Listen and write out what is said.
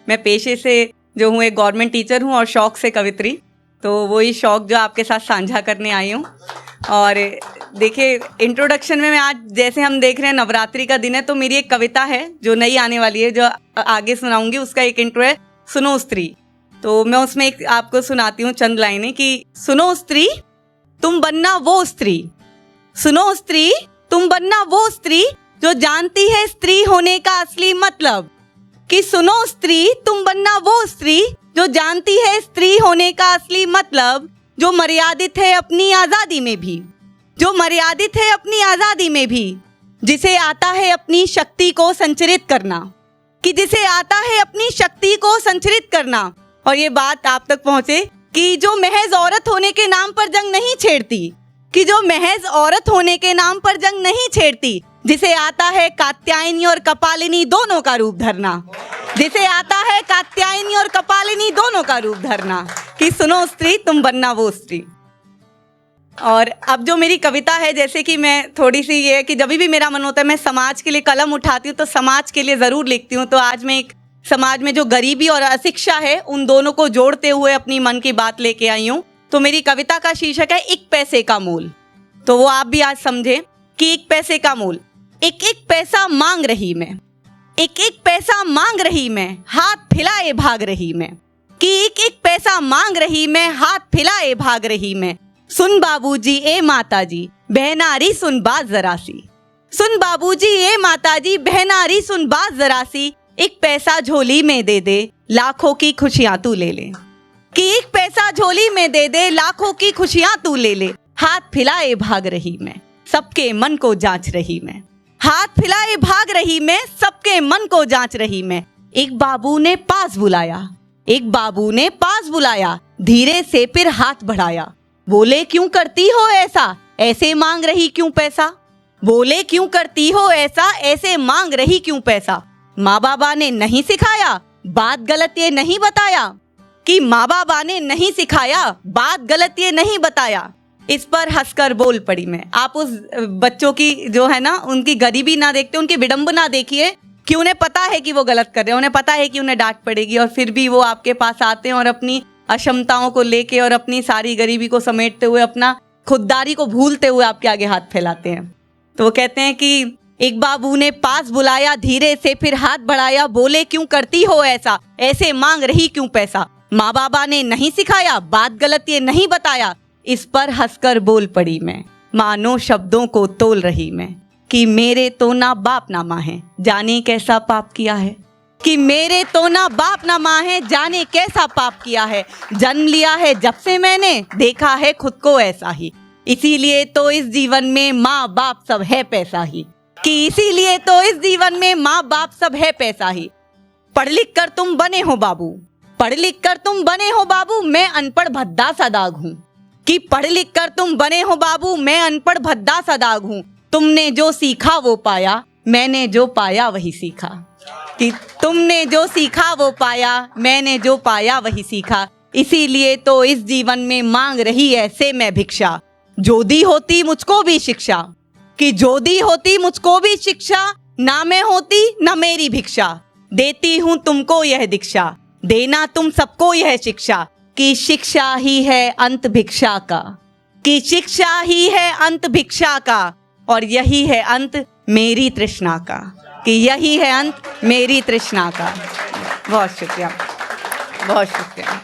मैं पेशे से जो हूँ एक गवर्नमेंट टीचर हूँ और शौक से कवित्री, तो वही शौक जो आपके साथ साझा करने आई हूँ। और देखिए इंट्रोडक्शन में मैं आज जैसे हम देख रहे हैं नवरात्रि का दिन है, तो मेरी एक कविता है जो नई आने वाली है, जो आगे सुनाऊंगी, उसका एक इंट्रो है सुनो स्त्री। तो मैं उसमें एक आपको सुनाती हूँ चंद लाइनें कि सुनो स्त्री तुम बनना वो स्त्री, सुनो स्त्री तुम बनना वो स्त्री जो जानती है स्त्री होने का असली मतलब, कि सुनो स्त्री तुम बनना वो स्त्री जो जानती है स्त्री होने का असली मतलब, जो मर्यादित है अपनी आजादी में भी, जो मर्यादित है अपनी आजादी में भी, जिसे आता है अपनी शक्ति को संचरित करना, कि जिसे आता है अपनी शक्ति को संचरित करना। और ये बात आप तक पहुंचे कि जो महज औरत होने के नाम पर जंग नहीं छेड़ती, कि जो महज औरत होने के नाम पर जंग नहीं छेड़ती, जिसे आता है कात्यायनी और कपालिनी दोनों का रूप धरना, जिसे आता है कात्यायनी और कपालिनी दोनों का रूप धरना, कि सुनो स्त्री तुम बनना वो स्त्री। और अब जो मेरी कविता है, जैसे कि मैं थोड़ी सी ये है कि जब भी मेरा मन होता है मैं समाज के लिए कलम उठाती हूँ तो समाज के लिए ज़रूर लिखती हूँ। तो आज मैं एक समाज में जो गरीबी और अशिक्षा है उन दोनों को जोड़ते हुए अपनी मन की बात लेके आई हूँ। तो मेरी कविता का शीर्षक है एक पैसे का मोल। तो वो आप भी आज समझे कि एक पैसे का मोल। एक एक पैसा मांग रही मैं, एक एक पैसा मांग रही मैं, हाथ फैलाए भाग रही मैं, कि एक एक पैसा मांग रही मैं, हाथ फैलाए भाग रही मैं। सुन बाबूजी ए माताजी बहनारी सुन बात जरा सी, सुन बाबूजी ए माताजी बहनारी सुन बात जरा सी, एक पैसा झोली में दे दे लाखों की खुशियां तू ले ले, कि एक पैसा झोली में दे दे लाखों की खुशियां तू ले ले। हाथ फैलाए भाग रही मैं, सबके मन को जांच रही मैं, हाथ फैलाए भाग रही मैं, सबके मन को जांच रही मैं। एक बाबू ने पास बुलाया, एक बाबू ने पास बुलाया, धीरे से फिर हाथ बढ़ाया, बोले क्यों करती हो ऐसा, ऐसे मांग रही क्यों पैसा, बोले क्यों करती हो ऐसा, ऐसे मांग रही क्यों पैसा। माँ बाबा ने नहीं सिखाया, बात गलत ये नहीं बताया, कि माँ बाबा ने नहीं सिखाया, बात गलत ये नहीं बताया। इस पर हंसकर बोल पड़ी मैं। आप उस बच्चों की जो है ना उनकी गरीबी ना देखते, उनकी विडंबना देखिए कि उन्हें पता है कि वो गलत कर रहे हैं, उन्हें पता है कि उन्हें डांट पड़ेगी, और फिर भी वो आपके पास आते हैं और अपनी अक्षमताओं को लेके और अपनी सारी गरीबी को समेटते हुए, अपना खुददारी को भूलते हुए आपके आगे हाथ फैलाते हैं। तो वो कहते हैं कि एक बाबू ने पास बुलाया, धीरे से फिर हाथ बढ़ाया, बोले क्यों करती हो ऐसा, ऐसे मांग रही क्यों पैसा। माँ बाबा ने नहीं सिखाया, बात गलत ये नहीं बताया। इस पर हंसकर बोल पड़ी मैं, मानो शब्दों को तोल रही मैं, कि मेरे तो ना बाप ना माँ है, जाने कैसा पाप किया है, कि मेरे तो ना बाप ना माँ है, जाने कैसा पाप किया है। जन्म लिया है जब से मैंने, देखा है खुद को ऐसा ही, इसीलिए तो इस जीवन में माँ बाप सब है पैसा ही, कि इसीलिए तो इस जीवन में माँ बाप सब है पैसा ही। पढ़ लिख कर तुम बने हो बाबू, पढ़ लिख कर तुम बने हो बाबू, मैं अनपढ़ भद्दा सा दाग हूँ, कि पढ़ लिख कर तुम बने हो बाबू, मैं अनपढ़ भद्दा सा दाग हूँ। तुमने जो सीखा वो पाया, मैंने जो पाया वही सीखा, कि तुमने जो सीखा वो पाया, मैंने जो पाया वही सीखा। इसीलिए तो इस जीवन में मांग रही ऐसे मैं भिक्षा, जो दी होती मुझको भी शिक्षा, कि जो दी होती मुझको भी शिक्षा, ना मैं होती ना मेरी भिक्षा। देती हूँ तुमको यह दीक्षा, देना तुम सबको यह शिक्षा, कि शिक्षा ही है अंत भिक्षा का, कि शिक्षा ही है अंत भिक्षा का, और यही है अंत मेरी तृष्णा का, कि यही है अंत मेरी तृष्णा का। बहुत शुक्रिया, बहुत शुक्रिया।